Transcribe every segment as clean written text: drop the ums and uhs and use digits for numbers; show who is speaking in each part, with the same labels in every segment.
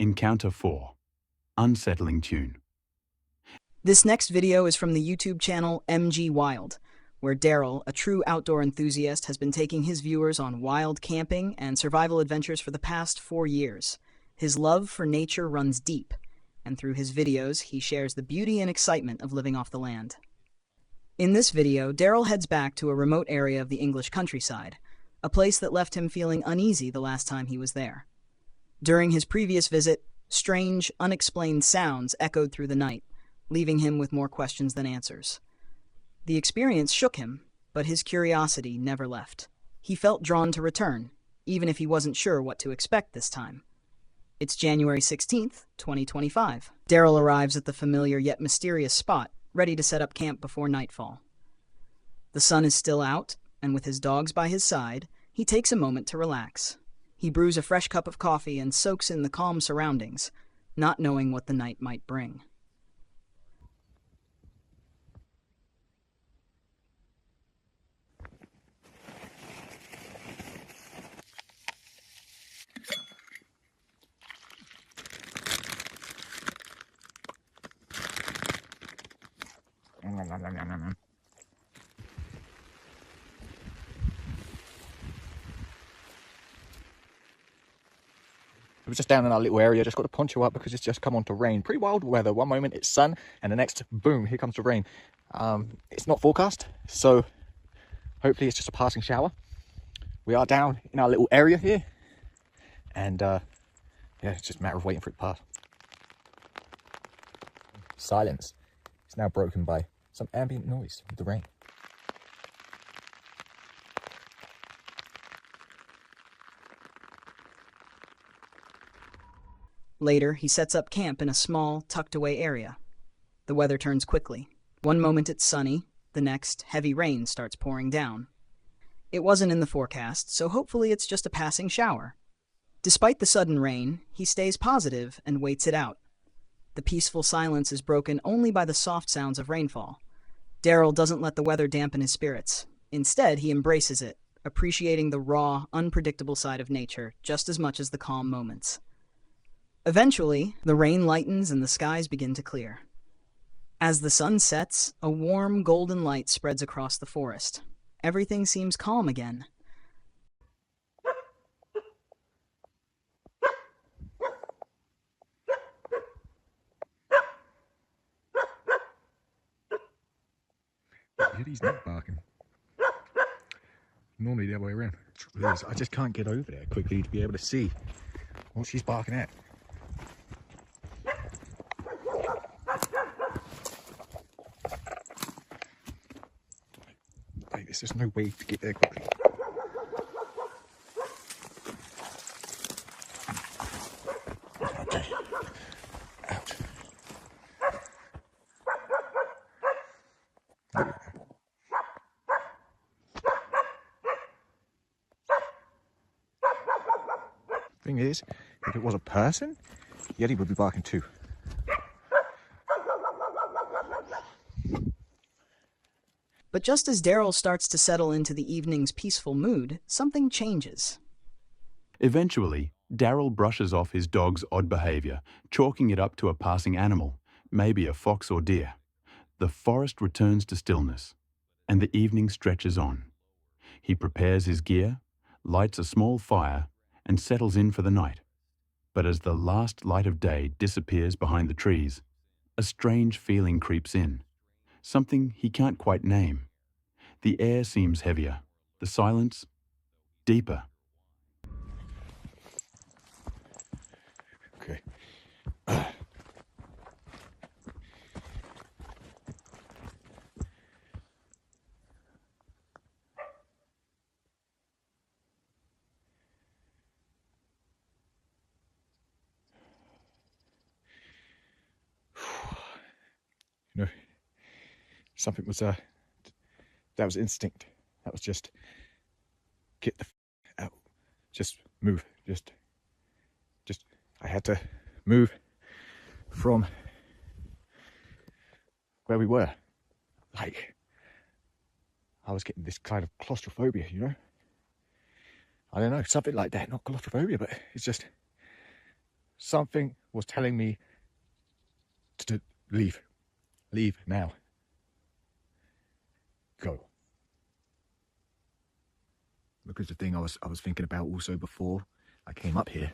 Speaker 1: Encounter 4. Unsettling tune.
Speaker 2: This next video is from the YouTube channel MG Wild, where Daryl, a true outdoor enthusiast, has been taking his viewers on wild camping and survival adventures for the past 4 years. His love for nature runs deep, and through his videos, he shares the beauty and excitement of living off the land. In this video, Daryl heads back to a remote area of the English countryside, a place that left him feeling uneasy the last time he was there. During his previous visit, strange, unexplained sounds echoed through the night, leaving him with more questions than answers. The experience shook him, but his curiosity never left. He felt drawn to return, even if he wasn't sure what to expect this time. It's January 16th, 2025. Daryl arrives at the familiar yet mysterious spot, ready to set up camp before nightfall. The sun is still out, and with his dogs by his side, he takes a moment to relax. He brews a fresh cup of coffee and soaks in the calm surroundings, not knowing what the night might bring.
Speaker 3: We're just down in our little area, just got to poncho up because it's just come on to rain. Pretty wild weather. One moment it's sun and the next, boom, here comes the rain. It's not forecast, so hopefully it's just a passing shower. We are down in our little area here, and yeah, it's just a matter of waiting for it to pass. Silence is now broken by some ambient noise with the rain.
Speaker 2: Later, he sets up camp in a small, tucked-away area. The weather turns quickly. One moment it's sunny, the next, heavy rain starts pouring down. It wasn't in the forecast, so hopefully it's just a passing shower. Despite the sudden rain, he stays positive and waits it out. The peaceful silence is broken only by the soft sounds of rainfall. Daryl doesn't let the weather dampen his spirits. Instead, he embraces it, appreciating the raw, unpredictable side of nature just as much as the calm moments. Eventually, the rain lightens and the skies begin to clear. As the sun sets, a warm, golden light spreads across the forest. Everything seems calm again.
Speaker 3: He's not barking. Normally the other way around. The trouble is, I just can't get over there quickly to be able to see what she's barking at. Like, there's just no way to get there quickly. Okay. Out. Thing is, if it was a person, Yeti would be barking too.
Speaker 2: But just as Daryl starts to settle into the evening's peaceful mood, something changes.
Speaker 1: Eventually, Daryl brushes off his dog's odd behavior, chalking it up to a passing animal, maybe a fox or deer. The forest returns to stillness, and the evening stretches on. He prepares his gear, lights a small fire, and settles in for the night. But as the last light of day disappears behind the trees, a strange feeling creeps in, something he can't quite name. The air seems heavier, the silence deeper.
Speaker 3: Okay. You know, something was that was instinct. That was just get the out, just move, just I had to move from where we were. Like, I was getting this kind of claustrophobia, you know? I don't know, something like that, not claustrophobia, but it's just Something was telling me to leave. Leave now. Go. Because the thing I was thinking about also before I came up here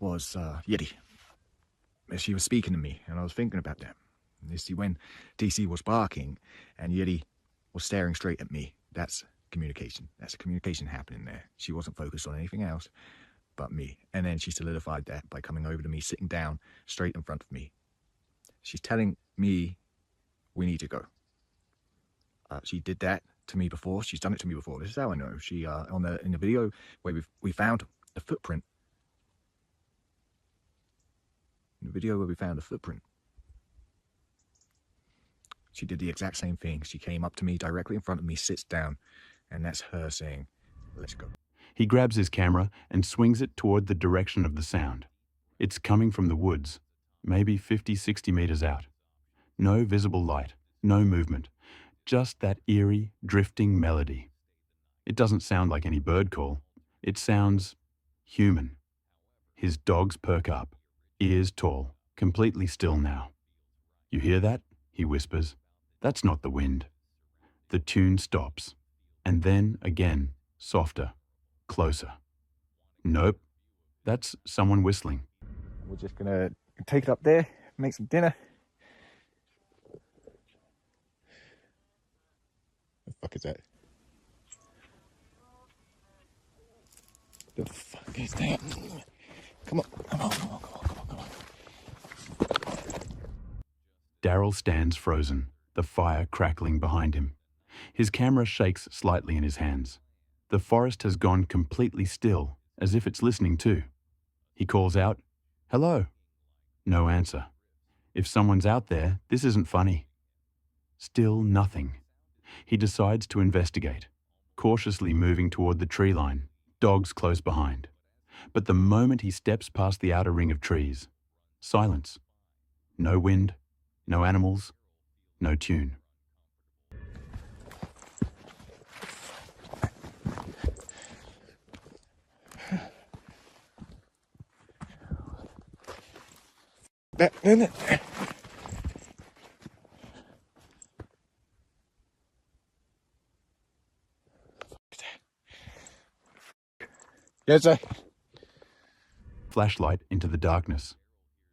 Speaker 3: was Yeti. She was speaking to me, and I was thinking about that. And you see, when DC was barking and Yeti was staring straight at me, that's communication. That's a communication happening there. She wasn't focused on anything else but me. And then she solidified that by coming over to me, sitting down straight in front of me. She's telling me we need to go. She did that to me before. She's done it to me before. This is how I know. She in the video where we found the footprint. In the video where we found the footprint, she did the exact same thing. She came up to me directly in front of me, sits down, and that's her saying, "Let's go."
Speaker 1: He grabs his camera and swings it toward the direction of the sound. It's coming from the woods, maybe 50, 60 meters out. No visible light, no movement, just that eerie, drifting melody. It doesn't sound like any bird call. It sounds human. His dogs perk up, ears tall, completely still now. "You hear that?" he whispers. "That's not the wind." The tune stops, and then again, softer, closer. "Nope, that's someone whistling."
Speaker 3: We're just gonna take it up there, make some dinner. The fuck is that? The fuck is that? Come on, come on, come on, come on, come on, come on.
Speaker 1: Daryl stands frozen, the fire crackling behind him. His camera shakes slightly in his hands. The forest has gone completely still, as if it's listening too. He calls out, "Hello." No answer. If someone's out there, this isn't funny. Still nothing. He decides to investigate, cautiously moving toward the tree line, dogs close behind. But the moment he steps past the outer ring of trees, silence. No wind, no animals, no tune.
Speaker 3: Yes, sir.
Speaker 1: Flashlight into the darkness.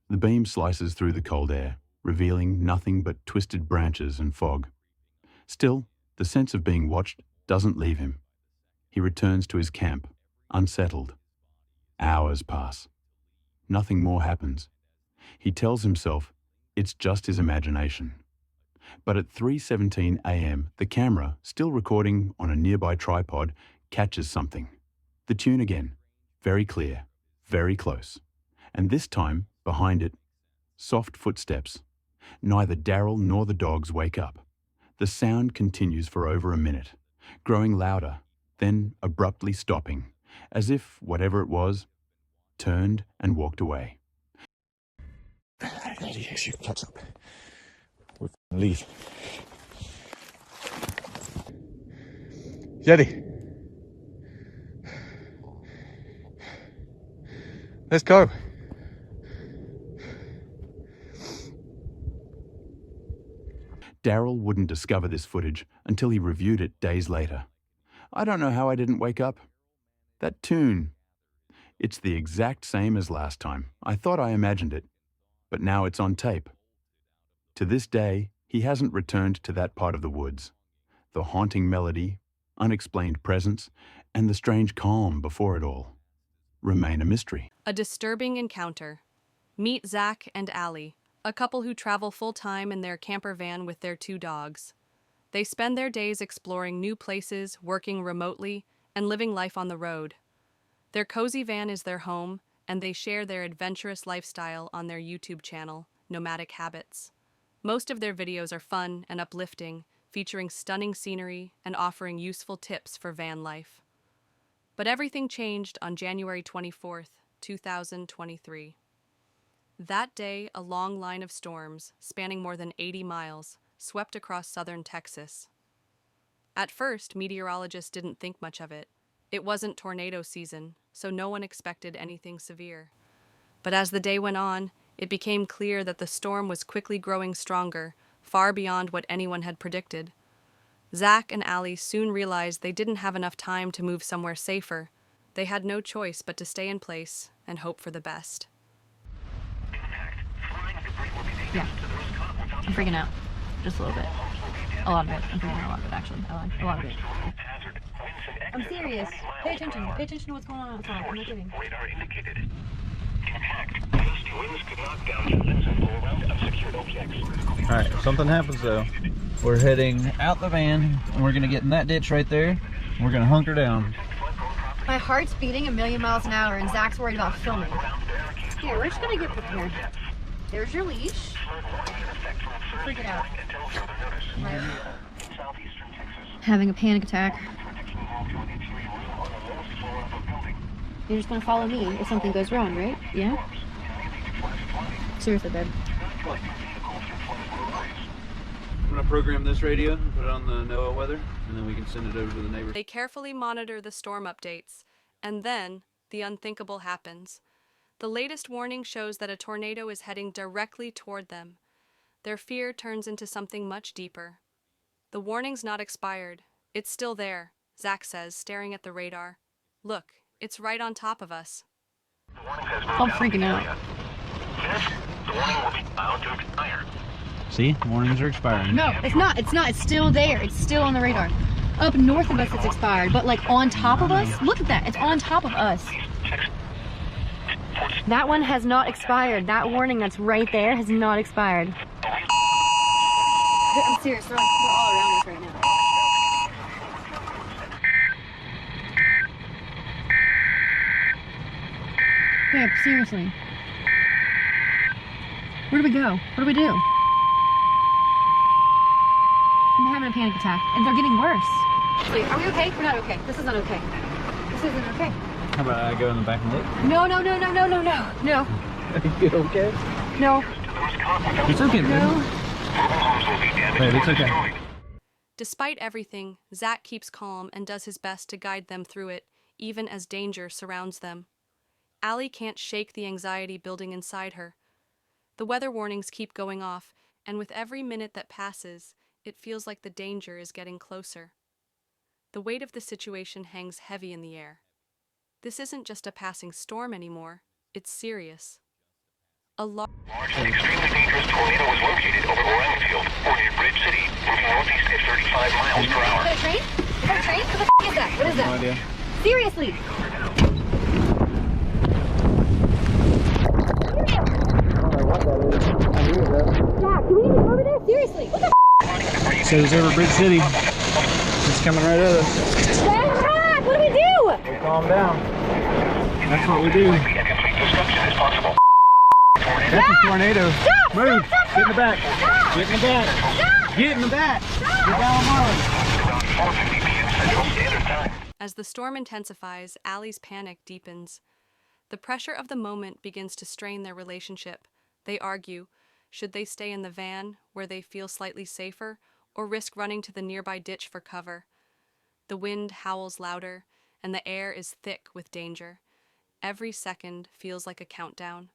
Speaker 1: The beam slices through the cold air, revealing nothing but twisted branches and fog. Still, the sense of being watched doesn't leave him. He returns to his camp, unsettled. Hours pass. Nothing more happens. He tells himself it's just his imagination. But at 3:17 a.m., the camera, still recording on a nearby tripod, catches something. The tune again, very clear, very close. And this time, behind it, soft footsteps. Neither Daryl nor the dogs wake up. The sound continues for over a minute, growing louder, then abruptly stopping, as if whatever it was turned and walked away.
Speaker 3: She catch up. We'll leave. Yeti. Let's go.
Speaker 1: Daryl wouldn't discover this footage until he reviewed it days later. "I don't know how I didn't wake up. That tune. It's the exact same as last time. I thought I imagined it, but now it's on tape." To this day, he hasn't returned to that part of the woods. The haunting melody, unexplained presence, and the strange calm before it all remain a mystery.
Speaker 4: A disturbing encounter. Meet Zach and Allie, a couple who travel full-time in their camper van with their 2 dogs. They spend their days exploring new places, working remotely, and living life on the road. Their cozy van is their home, and they share their adventurous lifestyle on their YouTube channel, Nomadic Habits. Most of their videos are fun and uplifting, featuring stunning scenery and offering useful tips for van life. But everything changed on January 24th, 2023. That day, a long line of storms, spanning more than 80 miles, swept across southern Texas. At first, meteorologists didn't think much of it. It wasn't tornado season, so no one expected anything severe. But as the day went on, it became clear that the storm was quickly growing stronger, far beyond what anyone had predicted. Zach and Allie soon realized they didn't have enough time to move somewhere safer. They had no choice but to stay in place and hope for the best.
Speaker 5: Yeah. I'm freaking out. Just a little bit. A lot of it. I'm freaking out a lot of it, actually. A lot of it. I'm serious. Pay attention. Pay attention to what's going on outside. I'm not kidding.
Speaker 6: Radar indicated. Impact. Gusty winds could knock down buildings and blow around unsecured objects.
Speaker 7: Alright, if something happens though, we're heading out the van and we're gonna get in that ditch right there and we're gonna hunker down.
Speaker 5: My heart's beating 1,000,000 miles an hour and Zach's worried about filming. Here, we're just gonna get prepared. There's your leash. Freaking out. Right. Having a panic attack. You're just gonna follow me if something goes wrong, right? Yeah? Seriously, babe.
Speaker 7: I'm gonna program this radio and put it on the NOAA weather and then we can send it over to the neighbors.
Speaker 4: They carefully monitor the storm updates, and then the unthinkable happens. The latest warning shows that a tornado is heading directly toward them. Their fear turns into something much deeper. The warning's not expired. It's still there, Zach says, staring at the radar. Look, it's right on top of us.
Speaker 5: I'm freaking out.
Speaker 6: The warning will be bound to expire.
Speaker 7: See? Warnings are expiring.
Speaker 5: No, it's not. It's not. It's still there. It's still on the radar. Up north of us, it's expired. But like on top of us, look at that. It's on top of us. That one has not expired. That warning that's right there has not expired. I'm serious. They're all around us right now. Babe, seriously. Where do we go? What do we do? I'm having a panic attack, and they're getting worse. Wait, are we okay? We're not okay. This isn't okay. This isn't okay.
Speaker 7: How about I go in the back and look?
Speaker 5: No, no, no, no, no, no, no, no.
Speaker 7: You okay?
Speaker 5: No.
Speaker 7: It's okay, babe.
Speaker 5: No.
Speaker 7: Babe, it's okay.
Speaker 4: Despite everything, Zach keeps calm and does his best to guide them through it, even as danger surrounds them. Allie can't shake the anxiety building inside her. The weather warnings keep going off, and with every minute that passes, it feels like the danger is getting closer. The weight of the situation hangs heavy in the air. This isn't just a passing storm anymore, it's serious. A large
Speaker 6: and extremely dangerous tornado was located over Orangfield, or near Bridge City, moving northeast at 35 miles per hour.
Speaker 5: Is that a train? Is that a train? What the f is that? What is that?
Speaker 7: No idea.
Speaker 5: Seriously? Jack, do we need to go over there? Seriously? What the f?
Speaker 7: So it's over Bridge City. It's coming right at us.
Speaker 5: Jack, what do we do?
Speaker 7: We calm down. That's what we do.
Speaker 6: A complete destruction is possible.
Speaker 7: That's a tornado.
Speaker 5: Stop!
Speaker 7: Move.
Speaker 5: Stop!
Speaker 7: Get in the back.
Speaker 5: Stop!
Speaker 7: Get in the back.
Speaker 5: Stop!
Speaker 7: Get in the back.
Speaker 5: Stop!
Speaker 7: Get down on Marlin.
Speaker 6: Around 4:50 p.m. Central Standard Time.
Speaker 4: As the storm intensifies, Allie's panic deepens. The pressure of the moment begins to strain their relationship. They argue, should they stay in the van, where they feel slightly safer, or risk running to the nearby ditch for cover? The wind howls louder, and the air is thick with danger. Every second feels like a countdown.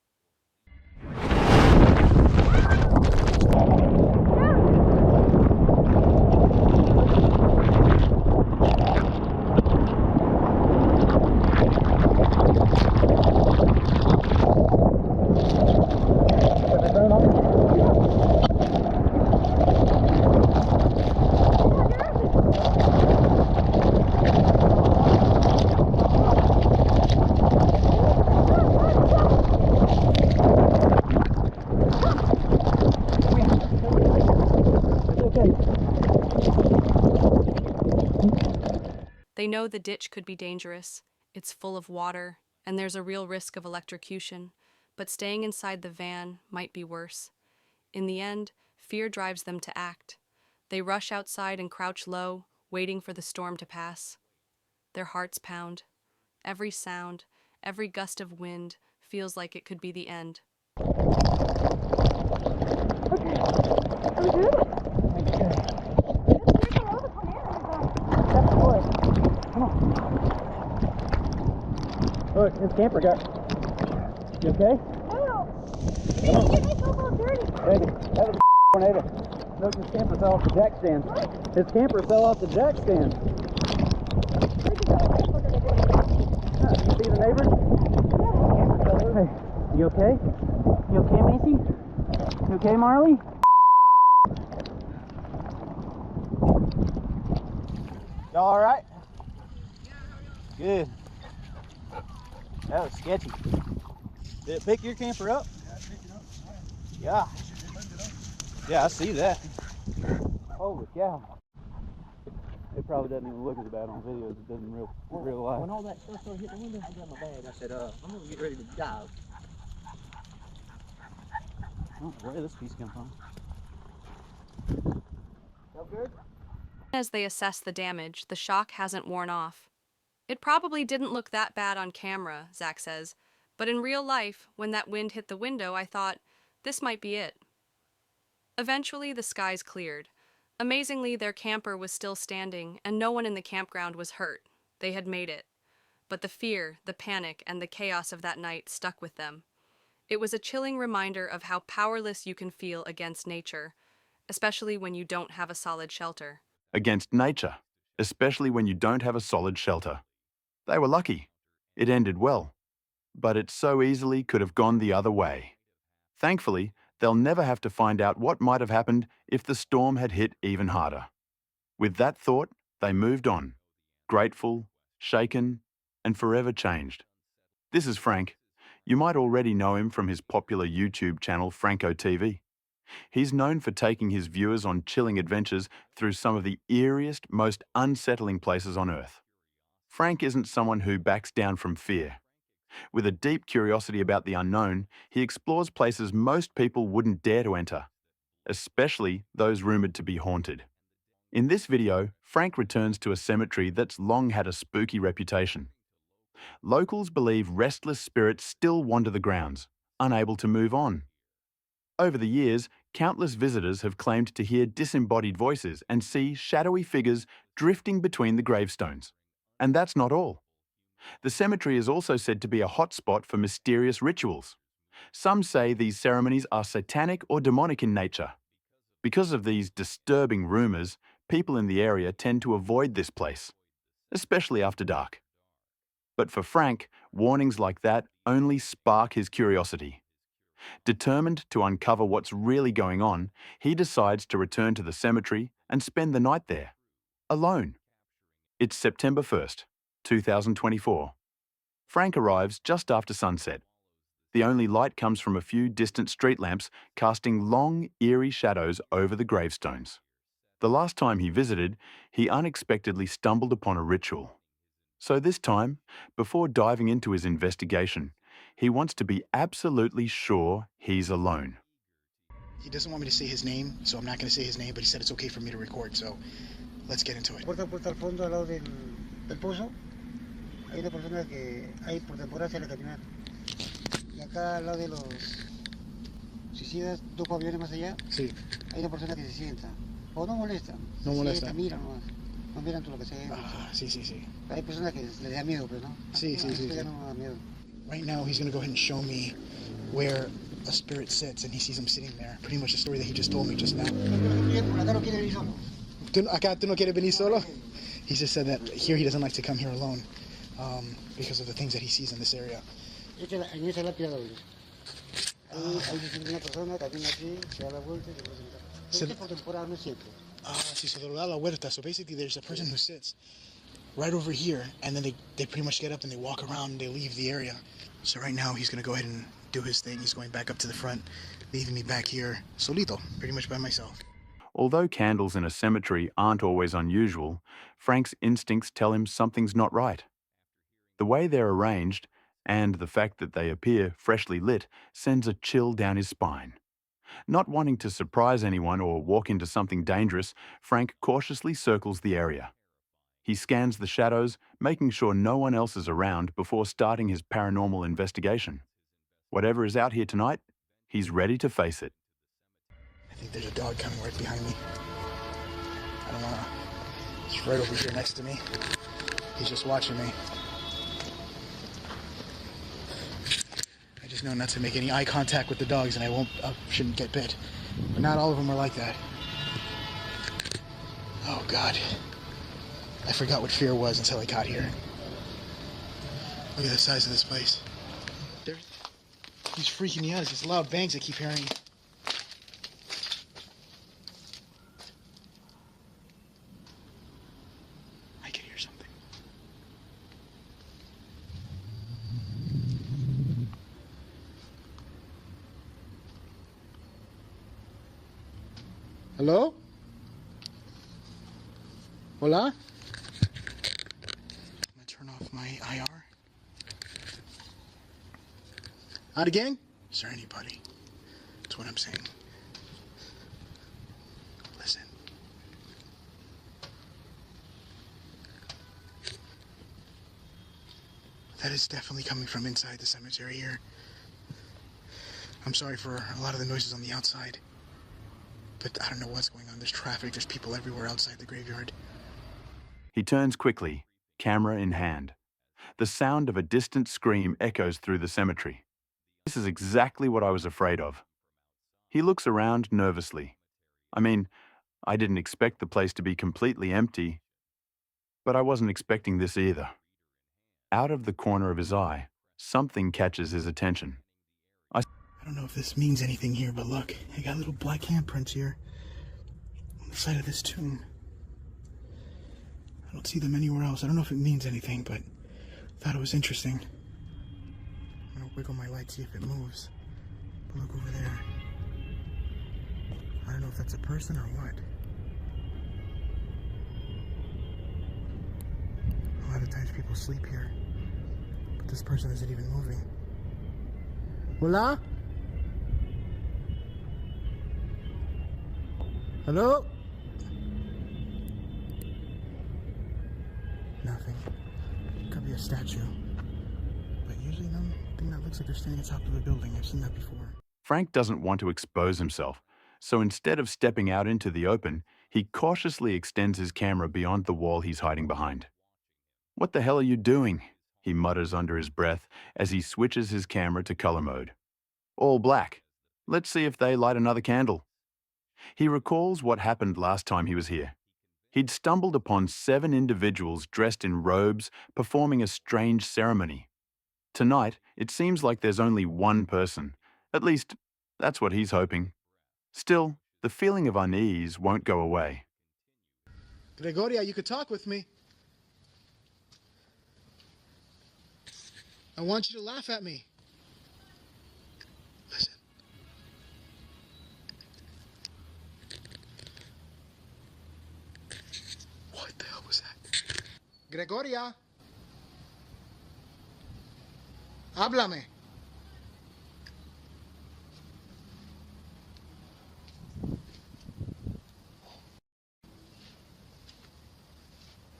Speaker 4: They know the ditch could be dangerous. It's full of water, and there's a real risk of electrocution. But staying inside the van might be worse. In the end, fear drives them to act. They rush outside and crouch low, waiting for the storm to pass. Their hearts pound. Every sound, every gust of wind feels like it could be the end.
Speaker 7: Look, his camper got. You okay? Baby, that was a tornado. Look, his camper fell off the jack stand. His camper fell off the jack stand. You see the neighbor? Hey, you okay? You okay, Macy? You okay, Marley? Y'all alright? Good. That was sketchy. Did it pick your camper up? Yeah, I picked it up. Yeah. Yeah, I see that. Holy cow. It probably doesn't even look as bad on video as it does in real life.
Speaker 8: When all that stuff started hitting the window, I got my bag. I said, I'm gonna get ready to dive.
Speaker 7: I don't know where this piece came from. Felt good?
Speaker 4: As they assess the damage, the shock hasn't worn off. It probably didn't look that bad on camera, Zach says, but in real life, when that wind hit the window, I thought, this might be it. Eventually, the skies cleared. Amazingly, their camper was still standing, and no one in the campground was hurt. They had made it. But the fear, the panic, and the chaos of that night stuck with them. It was a chilling reminder of how powerless you can feel against nature, especially when you don't have a solid shelter.
Speaker 1: Against nature, especially when you don't have a solid shelter. They were lucky. It ended well. But it so easily could have gone the other way. Thankfully, they'll never have to find out what might have happened if the storm had hit even harder. With that thought, they moved on, grateful, shaken, and forever changed. This is Frank. You might already know him from his popular YouTube channel Franco TV. He's known for taking his viewers on chilling adventures through some of the eeriest, most unsettling places on Earth. Frank isn't someone who backs down from fear. With a deep curiosity about the unknown, he explores places most people wouldn't dare to enter, especially those rumoured to be haunted. In this video, Frank returns to a cemetery that's long had a spooky reputation. Locals believe restless spirits still wander the grounds, unable to move on. Over the years, countless visitors have claimed to hear disembodied voices and see shadowy figures drifting between the gravestones. And that's not all. The cemetery is also said to be a hotspot for mysterious rituals. Some say these ceremonies are satanic or demonic in nature. Because of these disturbing rumours, people in the area tend to avoid this place, especially after dark. But for Frank, warnings like that only spark his curiosity. Determined to uncover what's really going on, he decides to return to the cemetery and spend the night there, alone. It's September 1st, 2024. Frank arrives just after sunset. The only light comes from a few distant street lamps casting long, eerie shadows over the gravestones. The last time he visited, he unexpectedly stumbled upon a ritual. So this time, before diving into his investigation, he wants to be absolutely sure he's alone.
Speaker 9: He doesn't want me to say his name, so I'm not going to say his name, but he said it's okay for me to record, so let's get into it.
Speaker 10: Puerta al fondo, al lado del pozo, hay una persona que hay por temporada se le caminar. Y acá al lado de los suicidas, 2 pabellones más allá,
Speaker 9: Sí.
Speaker 10: hay una persona que se sienta. O no molesta.
Speaker 9: No
Speaker 10: se
Speaker 9: molesta.
Speaker 10: Sienta, mira nomás. No miran todo lo que se ve.
Speaker 9: Ah, sí.
Speaker 10: Hay personas que les da miedo, pero no.
Speaker 9: Sí.
Speaker 10: Esto ya no da miedo.
Speaker 9: Right now, he's going to go ahead and show me where a spirit sits, and he sees him sitting there. Pretty much the story that he just told me just now.
Speaker 10: Acá no quiere venir solo.
Speaker 9: Acá tú no quieres venir solo? He just said that here he doesn't like to come here alone because of the things that he sees in this area.
Speaker 10: En esa lápida doble. Ahí se siente una persona, camina así, se da la vuelta y se presenta. Esto por temporada, no es siempre.
Speaker 9: Sí, so da la vuelta. So basically, there's a person who sits right over here, and then they pretty much get up and they walk around and they leave the area. So right now, he's going to go ahead and do his thing. He's going back up to the front, leaving me back here solito, pretty much by myself.
Speaker 1: Although candles in a cemetery aren't always unusual, Frank's instincts tell him something's not right. The way they're arranged, and the fact that they appear freshly lit, sends a chill down his spine. Not wanting to surprise anyone or walk into something dangerous, Frank cautiously circles the area. He scans the shadows, making sure no one else is around before starting his paranormal investigation. Whatever is out here tonight, he's ready to face it.
Speaker 9: I think there's a dog coming right behind me. I don't want to. He's right over here next to me. He's just watching me. I just know not to make any eye contact with the dogs, and I shouldn't get bit. But not all of them are like that. Oh God. I forgot what fear was until I got here. Look at the size of this place. He's freaking me out. It's just loud bangs I keep hearing. I can hear something. Hello? Hola? I'm gonna turn off my IR. Out again? Is there anybody? That's what I'm saying. Listen. That is definitely coming from inside the cemetery here. I'm sorry for a lot of the noises on the outside. But I don't know what's going on. There's traffic, there's people everywhere outside the graveyard.
Speaker 1: He turns quickly, camera in hand. The sound of a distant scream echoes through the cemetery. This is exactly what I was afraid of. He looks around nervously. I mean, I didn't expect the place to be completely empty, but I wasn't expecting this either. Out of the corner of his eye, something catches his attention.
Speaker 9: I don't know if this means anything here, but look, I got little black handprints here on the side of this tomb. I don't see them anywhere else. I don't know if it means anything, but I thought it was interesting. I'm gonna wiggle my light, see if it moves. But look over there. I don't know if that's a person or what. A lot of times people sleep here, but this person isn't even moving. Hola? Hello? Nothing. Could be a statue. But usually nothing that looks like they're standing on top of a building. I've seen that before.
Speaker 1: Frank doesn't want to expose himself, so instead of stepping out into the open, he cautiously extends his camera beyond the wall he's hiding behind. "What the hell are you doing?" he mutters under his breath as he switches his camera to color mode. "All black. Let's see if they light another candle." He recalls what happened last time he was here. He'd stumbled upon 7 individuals dressed in robes performing a strange ceremony. Tonight, it seems like there's only one person. At least, that's what he's hoping. Still, the feeling of unease won't go away.
Speaker 9: Gregoria, you could talk with me. I want you to laugh at me. Listen. What the hell was that? Gregoria. Háblame.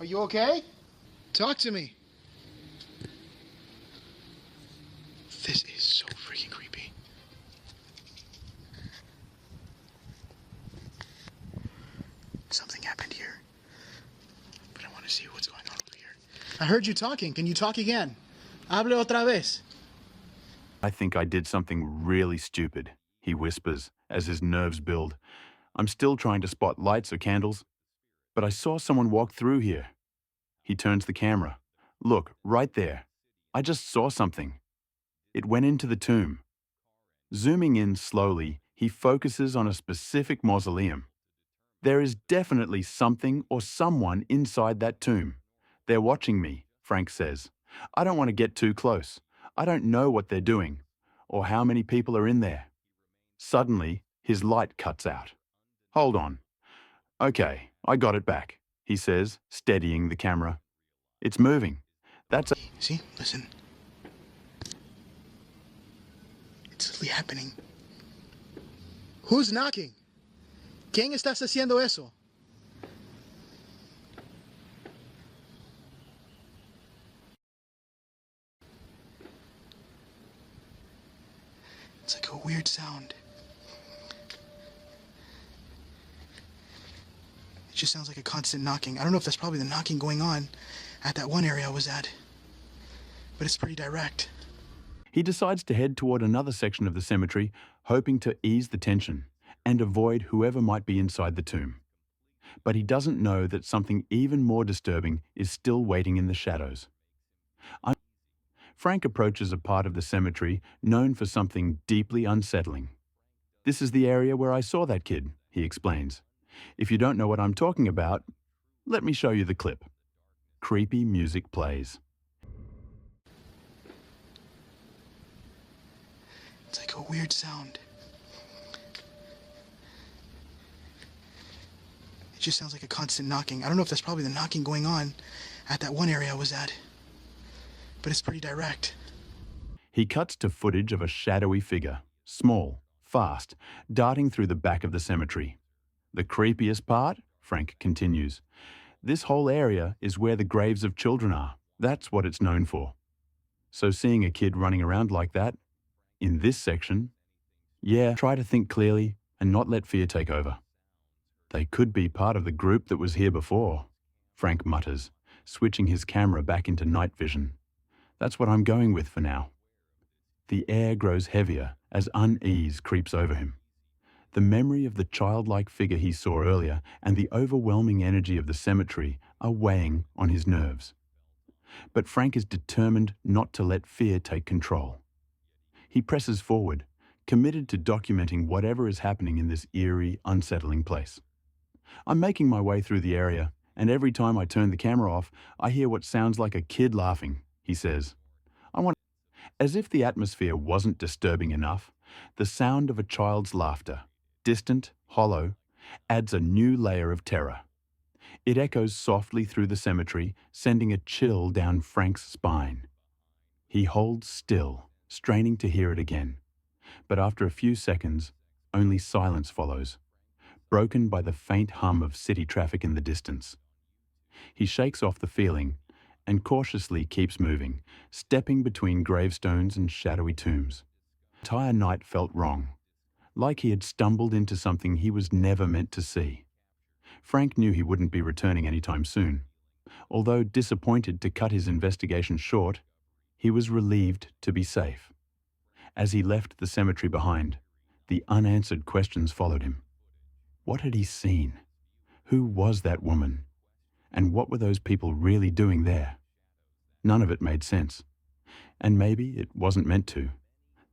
Speaker 9: Are you okay? Talk to me. This is so freaking creepy. Something happened here. But I want to see what's going on over here. I heard you talking. Can you talk again? Hable otra vez.
Speaker 1: "I think I did something really stupid," he whispers as his nerves build. "I'm still trying to spot lights or candles, but I saw someone walk through here." He turns the camera. "Look, right there. I just saw something. It went into the tomb." Zooming in slowly, he focuses on a specific mausoleum. There is definitely something or someone inside that tomb. "They're watching me," Frank says. "I don't want to get too close. I don't know what they're doing, or how many people are in there." Suddenly, his light cuts out. "Hold on. Okay, I got it back," he says, steadying the camera. "It's moving. That's a..."
Speaker 9: See? Listen. It's really happening. Who's knocking? ¿Quién está haciendo eso? It's like a weird sound. It just sounds like a constant knocking. I don't know if that's probably the knocking going on at that one area I was at, but it's pretty direct.
Speaker 1: He decides to head toward another section of the cemetery, hoping to ease the tension and avoid whoever might be inside the tomb. But he doesn't know that something even more disturbing is still waiting in the shadows. Frank approaches a part of the cemetery known for something deeply unsettling. "This is the area where I saw that kid," he explains. "If you don't know what I'm talking about, let me show you the clip." Creepy music plays.
Speaker 9: It's like a weird sound. It just sounds like a constant knocking. I don't know if that's probably the knocking going on at that one area I was at, but it's pretty direct.
Speaker 1: He cuts to footage of a shadowy figure, small, fast, darting through the back of the cemetery. "The creepiest part," Frank continues, "this whole area is where the graves of children are. That's what it's known for. So seeing a kid running around like that, in this section, try to think clearly and not let fear take over." "They could be part of the group that was here before," Frank mutters, switching his camera back into night vision. "That's what I'm going with for now." The air grows heavier as unease creeps over him. The memory of the childlike figure he saw earlier and the overwhelming energy of the cemetery are weighing on his nerves. But Frank is determined not to let fear take control. He presses forward, committed to documenting whatever is happening in this eerie, unsettling place. "I'm making my way through the area, and every time I turn the camera off, I hear what sounds like a kid laughing," he says. As if the atmosphere wasn't disturbing enough, the sound of a child's laughter, distant, hollow, adds a new layer of terror. It echoes softly through the cemetery, sending a chill down Frank's spine. He holds still, straining to hear it again. But after a few seconds, only silence follows, broken by the faint hum of city traffic in the distance. He shakes off the feeling and cautiously keeps moving, stepping between gravestones and shadowy tombs. The entire night felt wrong, like he had stumbled into something he was never meant to see. Frank knew he wouldn't be returning anytime soon. Although disappointed to cut his investigation short, he was relieved to be safe. As he left the cemetery behind, the unanswered questions followed him. What had he seen? Who was that woman? And what were those people really doing there? None of it made sense. And maybe it wasn't meant to.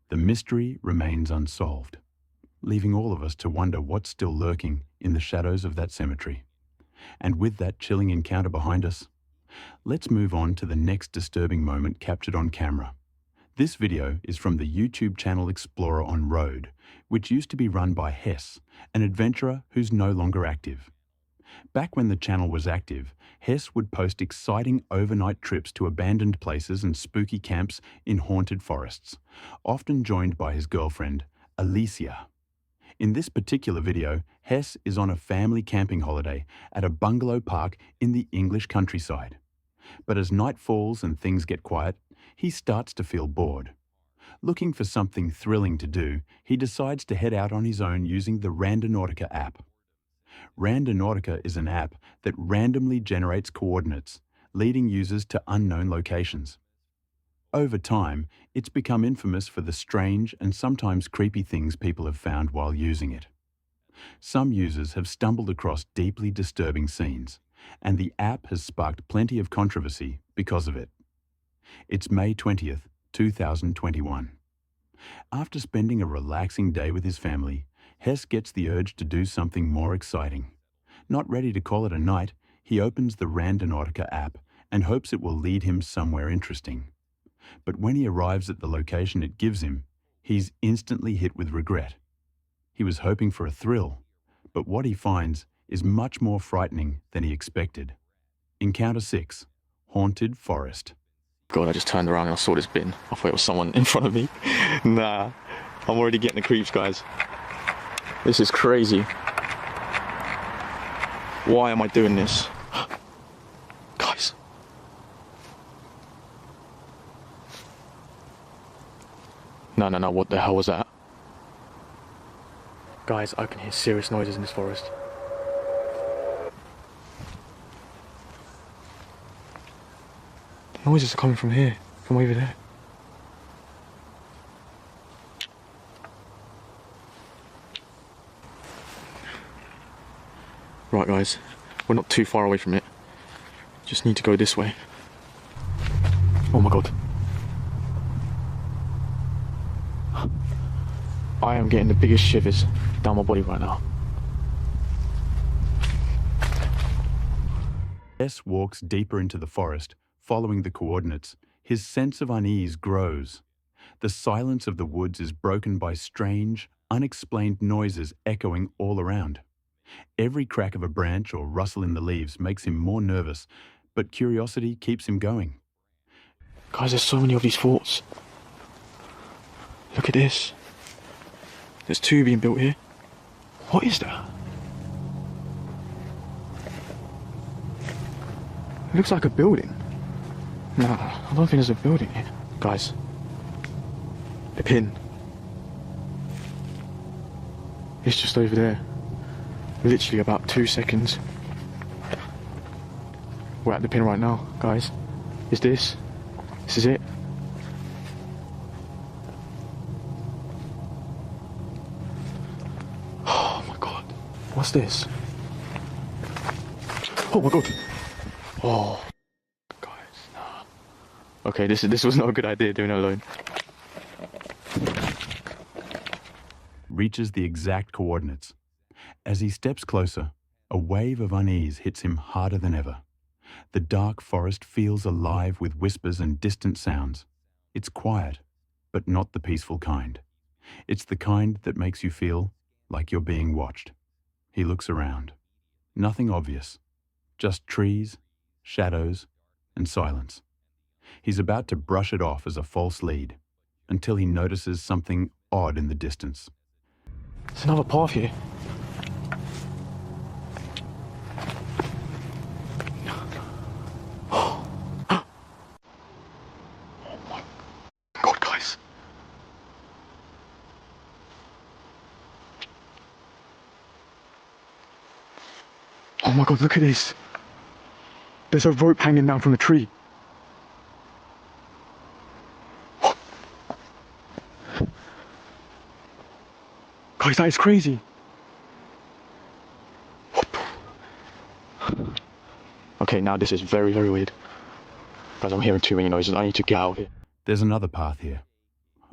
Speaker 1: The mystery remains unsolved, leaving all of us to wonder what's still lurking in the shadows of that cemetery. And with that chilling encounter behind us, let's move on to the next disturbing moment captured on camera. This video is from the YouTube channel Explorer on Road, which used to be run by Hess, an adventurer who's no longer active. Back when the channel was active, Hess would post exciting overnight trips to abandoned places and spooky camps in haunted forests, often joined by his girlfriend, Alicia. In this particular video, Hess is on a family camping holiday at a bungalow park in the English countryside. But as night falls and things get quiet, he starts to feel bored. Looking for something thrilling to do, he decides to head out on his own using the Randonautica app. Randonautica is an app that randomly generates coordinates, leading users to unknown locations. Over time, it's become infamous for the strange and sometimes creepy things people have found while using it. Some users have stumbled across deeply disturbing scenes, and the app has sparked plenty of controversy because of it. It's May 20th, 2021. After spending a relaxing day with his family, Hess gets the urge to do something more exciting. Not ready to call it a night, he opens the Randonautica app and hopes it will lead him somewhere interesting. But when he arrives at the location it gives him, he's instantly hit with regret. He was hoping for a thrill, but what he finds is much more frightening than he expected. Encounter 6, Haunted Forest.
Speaker 3: God, I just turned around and I saw this bin. I thought it was someone in front of me. Nah, I'm already getting the creeps, guys. This is crazy. Why am I doing this? Guys. No, what the hell was that? Guys, I can hear serious noises in this forest. Noises are coming from here, from over there. Right, guys, we're not too far away from it. Just need to go this way. Oh my god. I am getting the biggest shivers down my body right now.
Speaker 1: Hess walks deeper into the forest, following the coordinates. His sense of unease grows. The silence of the woods is broken by strange, unexplained noises echoing all around. Every crack of a branch or rustle in the leaves makes him more nervous, but curiosity keeps him going.
Speaker 3: Guys, there's so many of these forts. Look at this. There's 2 being built here. What is that? It looks like a building. Nah, I don't think there's a building here. Guys, the pin. It's just over there. Literally about 2 seconds. We're at the pin right now, guys. Is this? This is it. Oh my god. What's this? Oh my god. Oh, guys, nah. Okay, this was not a good idea doing it alone.
Speaker 1: Reaches the exact coordinates. As he steps closer, a wave of unease hits him harder than ever. The dark forest feels alive with whispers and distant sounds. It's quiet, but not the peaceful kind. It's the kind that makes you feel like you're being watched. He looks around. Nothing obvious. Just trees, shadows, and silence. He's about to brush it off as a false lead, until he notices something odd in the distance.
Speaker 3: There's another path here. Oh my god, guys. Oh my god, look at this. There's a rope hanging down from the tree. Guys, that is crazy. Okay, now this is very, very weird. Guys, I'm hearing too many noises. I need to get out of here.
Speaker 1: There's another path here.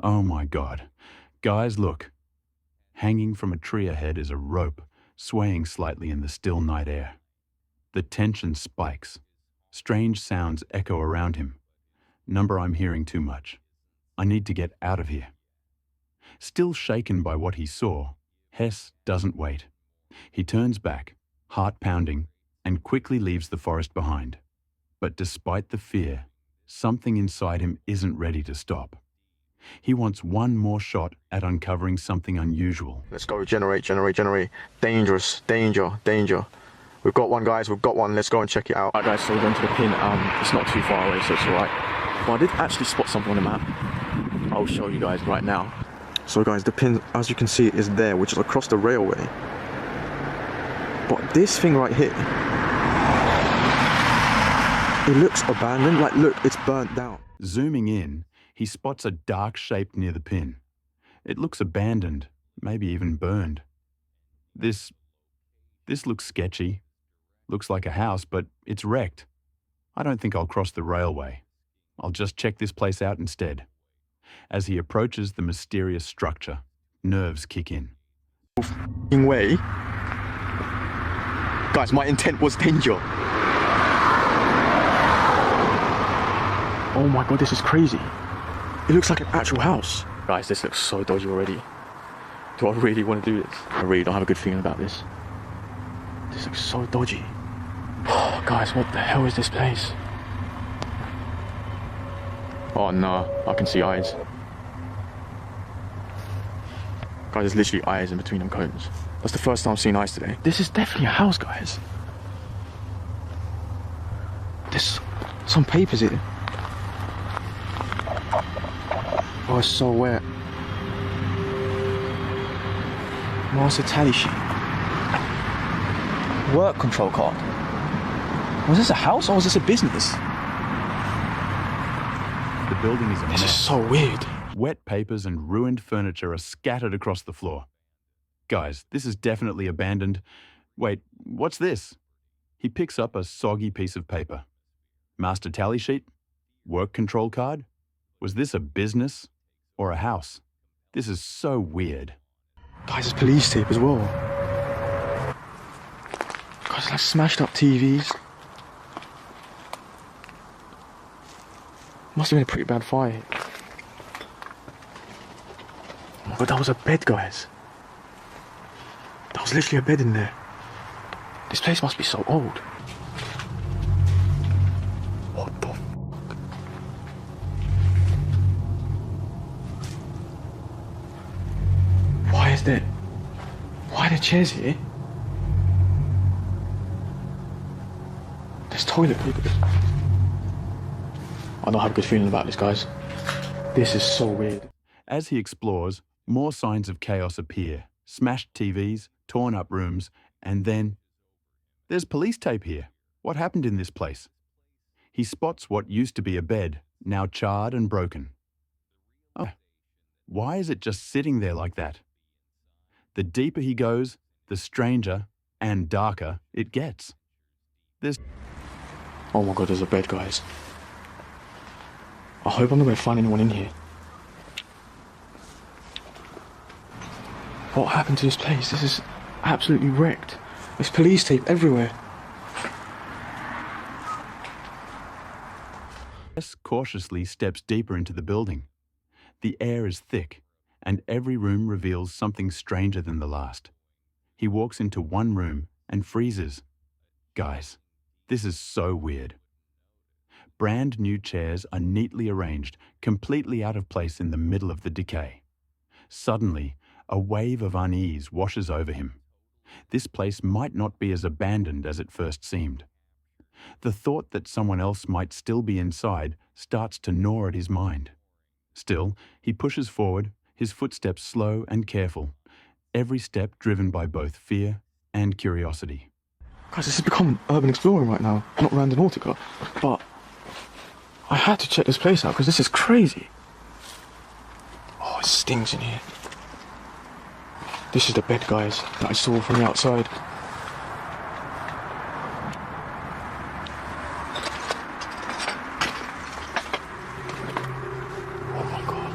Speaker 1: Oh my god. Guys, look. Hanging from a tree ahead is a rope, swaying slightly in the still night air. The tension spikes. Strange sounds echo around him. Number I'm hearing too much. I need to get out of here. Still shaken by what he saw, Hess doesn't wait. He turns back, heart pounding, and quickly leaves the forest behind. But despite the fear, something inside him isn't ready to stop. He wants one more shot at uncovering something unusual.
Speaker 3: Let's go, generate. Dangerous, danger. We've got one, guys, we've got one. Let's go and check it out. Alright guys, so we're going to the pin. It's not too far away, so it's alright. But I did actually spot something on the map. I'll show you guys right now. So guys, the pin, as you can see, is there, which is across the railway. But this thing right here, it looks abandoned. Like, look, it's burnt down.
Speaker 1: Zooming in, he spots a dark shape near the pin. It looks abandoned, maybe even burned. This looks sketchy. Looks like a house, but it's wrecked. I don't think I'll cross the railway. I'll just check this place out instead. As he approaches the mysterious structure, nerves kick in.
Speaker 3: Way. Guys, my intent was danger. Oh my god, this is crazy. It looks like an actual house. Guys, this looks so dodgy already. Do I really want to do this? I really don't have a good feeling about this. This looks so dodgy. Oh, guys, what the hell is this place? Oh no, I can see eyes. Guys, there's literally eyes in between them cones. That's the first time I've seen eyes today. This is definitely a house, guys. There's some papers here. Oh, it's so wet. Master tally sheet. Work control card. Was this a house or was this a business?
Speaker 1: The building is a mess.
Speaker 3: This is so weird.
Speaker 1: Wet papers and ruined furniture are scattered across the floor. Guys, this is definitely abandoned, Wait, what's this? He picks up a soggy piece of paper. Master tally sheet? Work control card? Was this a business or a house? This is so weird.
Speaker 9: Guys, there's police tape as well. Guys, like smashed up TVs. Must have been a pretty bad fire. Oh, but that was a bed, guys. That was literally a bed in there. This place must be so old. What the fuck? Why are there chairs here? There's toilet paper. I don't have a good feeling about this, guys. This is so weird.
Speaker 1: As he explores, more signs of chaos appear. Smashed TVs, torn up rooms, and then... There's police tape here. What happened in this place? He spots what used to be a bed, now charred and broken. Oh, why is it just sitting there like that? The deeper he goes, the stranger and darker it gets.
Speaker 9: Oh my god, there's a bed, guys. I hope I'm not going to find anyone in here. What happened to this place? This is absolutely wrecked. There's police tape everywhere.
Speaker 1: Hess cautiously steps deeper into the building. The air is thick, and every room reveals something stranger than the last. He walks into one room and freezes. Guys, this is so weird. Brand new chairs are neatly arranged, completely out of place in the middle of the decay. Suddenly, a wave of unease washes over him. This place might not be as abandoned as it first seemed. The thought that someone else might still be inside starts to gnaw at his mind. Still, he pushes forward, his footsteps slow and careful, every step driven by both fear and curiosity.
Speaker 9: Guys, this has become urban exploring right now, not Randonautica. But I had to check this place out because this is crazy. Oh, it stinks in here. This is the bed, guys, that I saw from the outside. Oh my god.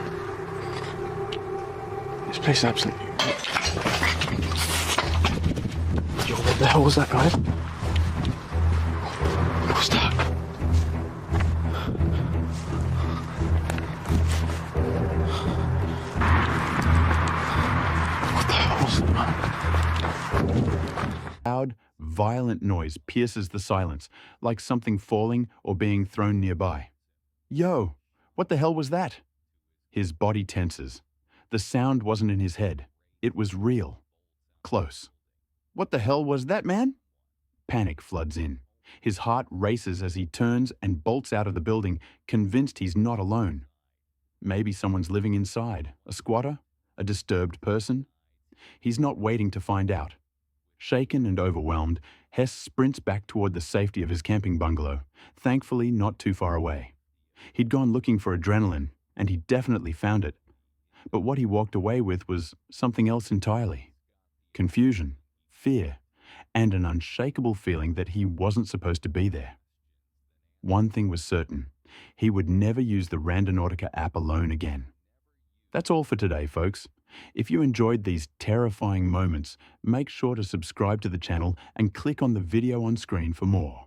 Speaker 9: This place is absolutely... Yo, what the hell was that, guys? What's that?
Speaker 1: Loud, violent noise pierces the silence, like something falling or being thrown nearby. Yo, what the hell was that? His body tenses. The sound wasn't in his head. It was real. Close. What the hell was that, man? Panic floods in. His heart races as he turns and bolts out of the building, convinced he's not alone. Maybe someone's living inside. A squatter? A disturbed person? He's not waiting to find out. Shaken and overwhelmed, Hess sprints back toward the safety of his camping bungalow, thankfully not too far away. He'd gone looking for adrenaline, and he definitely found it. But what he walked away with was something else entirely. Confusion, fear, and an unshakable feeling that he wasn't supposed to be there. One thing was certain, he would never use the Randonautica app alone again. That's all for today, folks. If you enjoyed these terrifying moments, make sure to subscribe to the channel and click on the video on screen for more.